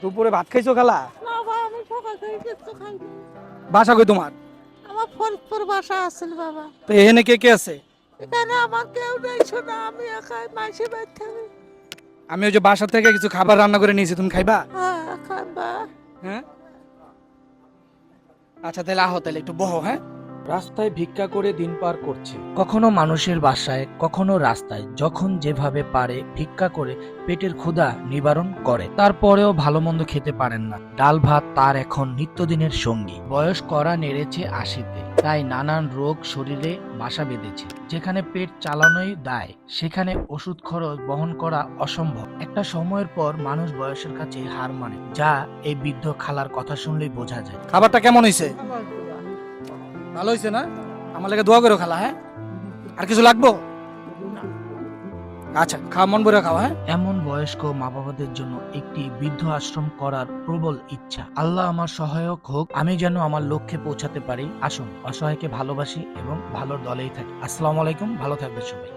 দুপুরে ভাত খাইছো খালা? না ভাই, আমি সকাল থেকে কিছু খাইনি। বাসা কই তোমার? আমার ফরিদপুর বাসা আছে বাবা। তো এখানে কে কে আছে? এখানে আমার কেউ নেই, শোনা আমি একাই মাসে বাড়ি থাকি। আমি ওই যে বাসা থেকে কিছু খাবার রান্না করে নিয়েছি, তুমি খাইবা? হ্যাঁ, খাবা। হ্যাঁ আচ্ছা তাহলে আহো, তাহলে একটু বহো। হ্যাঁ, রাস্তায় ভিক্ষা করে দিন পার করছে, কখনো মানুষের বাসায়, কখনো রাস্তায়, যখন যেভাবে পারে ভিক্ষা করে পেটের ক্ষুধা নিবারণ করে। তারপরেও ভালো মন্দ খেতে পারেন না, ডাল ভাত তার এখন নিত্যদিনের সঙ্গী। বয়স করা নেড়েছে ৮০-তে, তাই নানান রোগ শরীরে বাসা বেঁধেছে। যেখানে পেট চালানোই দায়, সেখানে ওষুধ খরচ বহন করা অসম্ভব। একটা সময়ের পর মানুষ বয়সের কাছে হার মানে, যা এই বৃদ্ধ খালার কথা শুনলেই বোঝা যায়। খাবারটা কেমন হয়েছে? ভালো হয়েছে না? আমার লাগে দোয়া করো খালা। হ্যাঁ, আর কিছু লাগবো? আচ্ছা, খাওয়া মন ভরে খাওয়া। হ্যাঁ, এমন বয়স্ক মা বাবাদের জন্য একটি বৃদ্ধ আশ্রম করার প্রবল ইচ্ছা। আল্লাহ আমার সহায়ক হোক, আমি যেন আমার লক্ষ্যে পৌঁছাতে পারি। আসুন অসহায়কে ভালোবাসি এবং ভালোর দলেই থাকি। আসসালামু আলাইকুম, ভালো থাকবে সবাই।